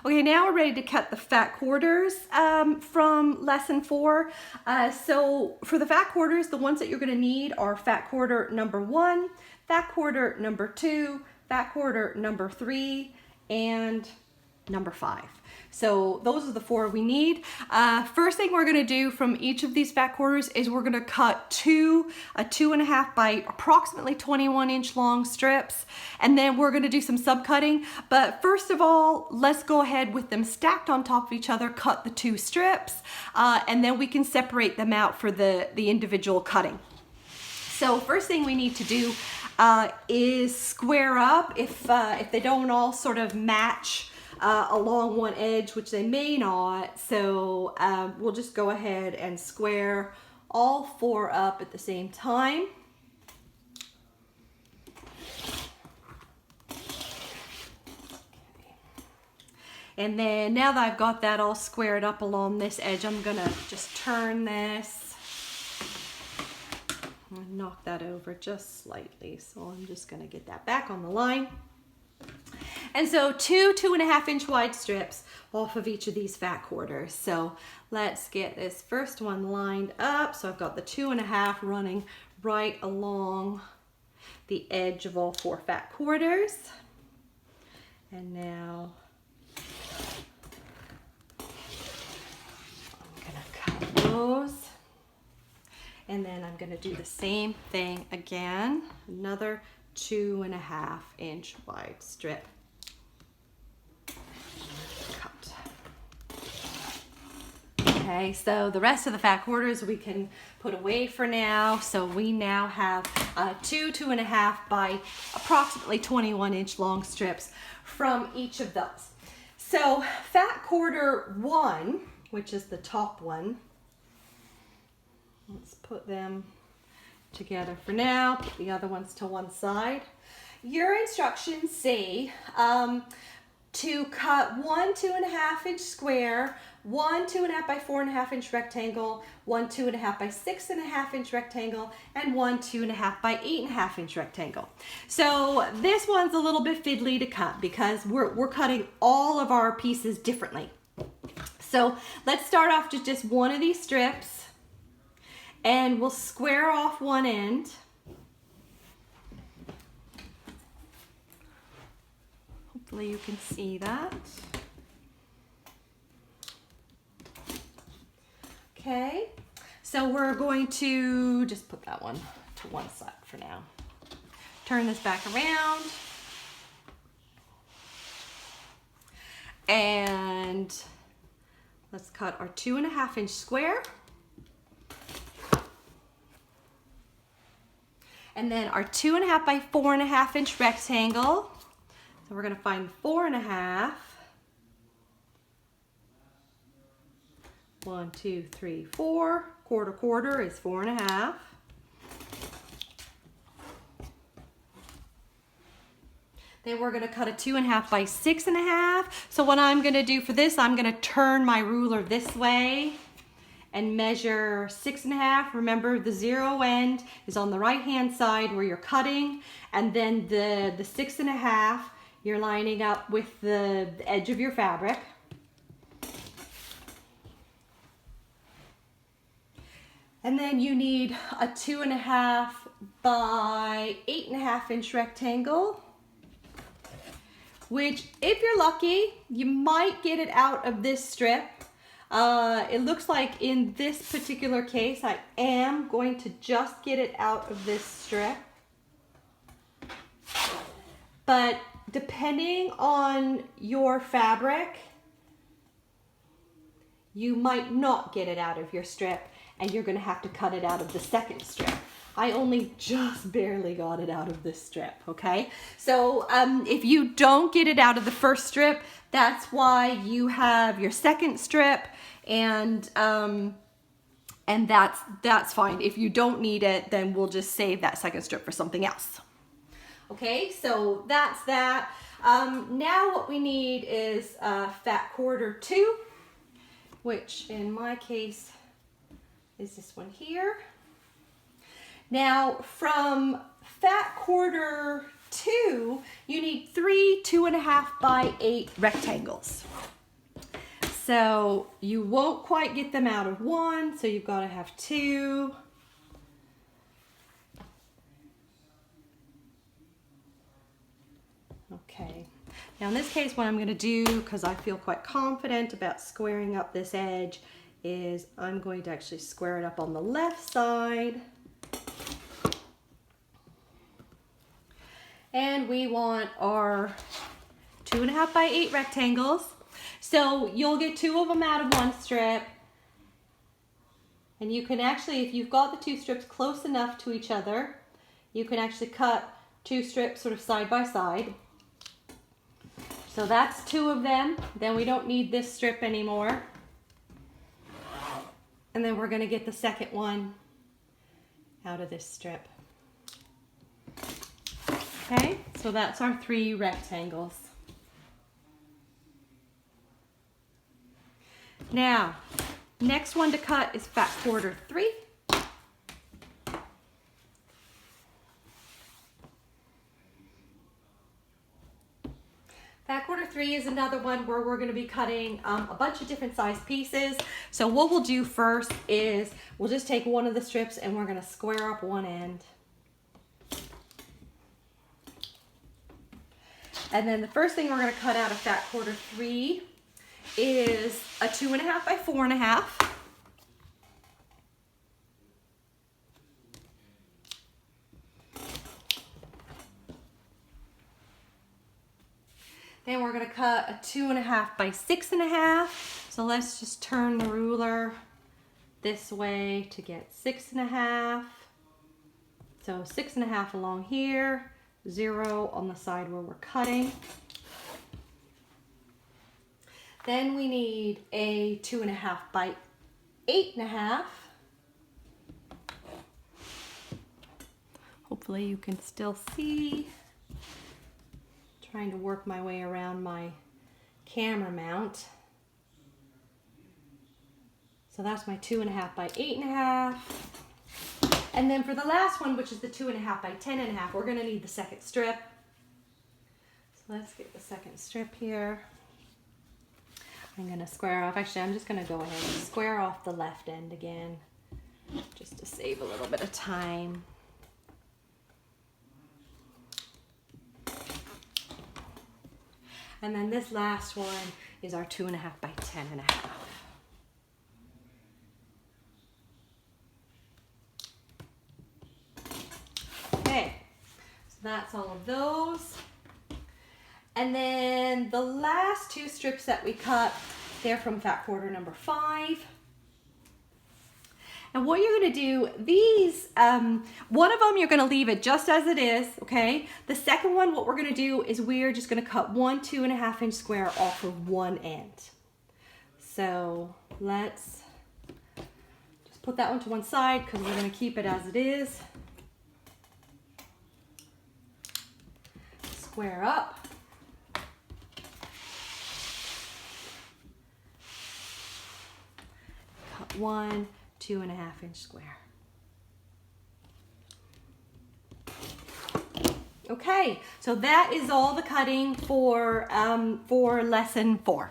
Okay, now we're ready to cut the fat quarters from lesson 4. So for the fat quarters, the ones that you're going to need are fat quarter number 1, fat quarter number 2, fat quarter number 3, and number 5. So those are the 4 we need. First thing we're going to do from each of these fat quarters is we're going to cut a 2.5 by approximately 21-inch long strips, and then we're going to do some subcutting. But first of all, let's go ahead with them stacked on top of each other, cut the 2 strips, and then we can separate them out for the individual cutting. So first thing we need to do is square up if they don't all sort of match along one edge, which they may not. So we'll just go ahead and square all 4 up at the same time. And then now that I've got that all squared up along this edge, I'm gonna just turn this and knock that over just slightly. So I'm just gonna get that back on the line. And so 2 2.5-inch wide strips off of each of these fat quarters. So let's get this first one lined up. So I've got the 2.5 running right along the edge of all 4 fat quarters. And now I'm gonna cut those. And then I'm gonna do the same thing again, another 2.5-inch wide strip. Cut. Okay, so the rest of the fat quarters we can put away for now. So we now have 2.5 by approximately 21-inch long strips from each of those. So fat quarter 1, which is the top one, let's put them together for now, put the other ones to one side. Your instructions say to cut 1 2.5-inch square, 1 2.5 by 4.5-inch rectangle, 1 2.5 by 6.5-inch rectangle, and 1 2.5 by 8.5-inch rectangle. So this one's a little bit fiddly to cut because we're cutting all of our pieces differently. So let's start off with just one of these strips, and we'll square off one end. Hopefully you can see that. Okay, so we're going to just put that one to one side for now. Turn this back around. And let's cut our 2.5-inch square. And then our 2.5 by 4.5-inch rectangle. So we're gonna find 4.5. 1, 2, 3, 4. Quarter is 4.5. Then we're gonna cut a 2.5 by 6.5. So what I'm gonna do for this, I'm gonna turn my ruler this way and measure 6.5. Remember, the 0 end is on the right-hand side where you're cutting, and then the 6.5, you're lining up with the edge of your fabric. And then you need a 2.5 by 8.5-inch rectangle, which, if you're lucky, you might get it out of this strip. It looks like in this particular case, I am going to just get it out of this strip. But depending on your fabric, you might not get it out of your strip, and you're going to have to cut it out of the second strip. I only just barely got it out of this strip, okay? So if you don't get it out of the first strip, that's why you have your second strip, and that's fine. If you don't need it, then we'll just save that second strip for something else. Okay, so that's that. Now what we need is fat quarter 2, which in my case is this one here. Now from fat quarter 2, you need 3 2.5 by 8 rectangles. So you won't quite get them out of one, so you've got to have two. Okay, now in this case what I'm going to do, because I feel quite confident about squaring up this edge, is I'm going to actually square it up on the left side. And we want our 2.5 by 8 rectangles. So you'll get two of them out of one strip. And you can actually, if you've got the two strips close enough to each other, you can actually cut two strips sort of side by side. So that's two of them. Then we don't need this strip anymore. And then we're going to get the second one out of this strip. Okay, so that's our 3 rectangles. Now, next one to cut is fat quarter 3. Fat quarter 3 is another one where we're going to be cutting a bunch of different size pieces. So what we'll do first is we'll just take one of the strips and we're going to square up one end. And then the first thing we're going to cut out of fat quarter 3 is a 2.5 by 4.5. Then we're going to cut a 2.5 by 6.5. So let's just turn the ruler this way to get 6.5. So 6.5 along here, 0 on the side where we're cutting. Then we need a 2.5 by 8.5. Hopefully you can still see. Trying to work my way around my camera mount. So that's my 2.5 by 8.5. And then for the last one, which is the 2.5 by 10.5, we're going to need the second strip. So let's get the second strip here. I'm going to square off. Actually, I'm just going to go ahead and square off the left end again, just to save a little bit of time. And then this last one is our 2.5 by 10.5. Okay, so that's all of those. And then the last two strips that we cut, they're from fat quarter number 5. And what you're going to do, these, one of them you're going to leave it just as it is, okay? The second one, what we're going to do is we're just going to cut one 2.5 inch square off of one end. So let's just put that one to one side because we're going to keep it as it is. Square up. Cut one 2.5 inch square. Okay, so that is all the cutting for lesson 4.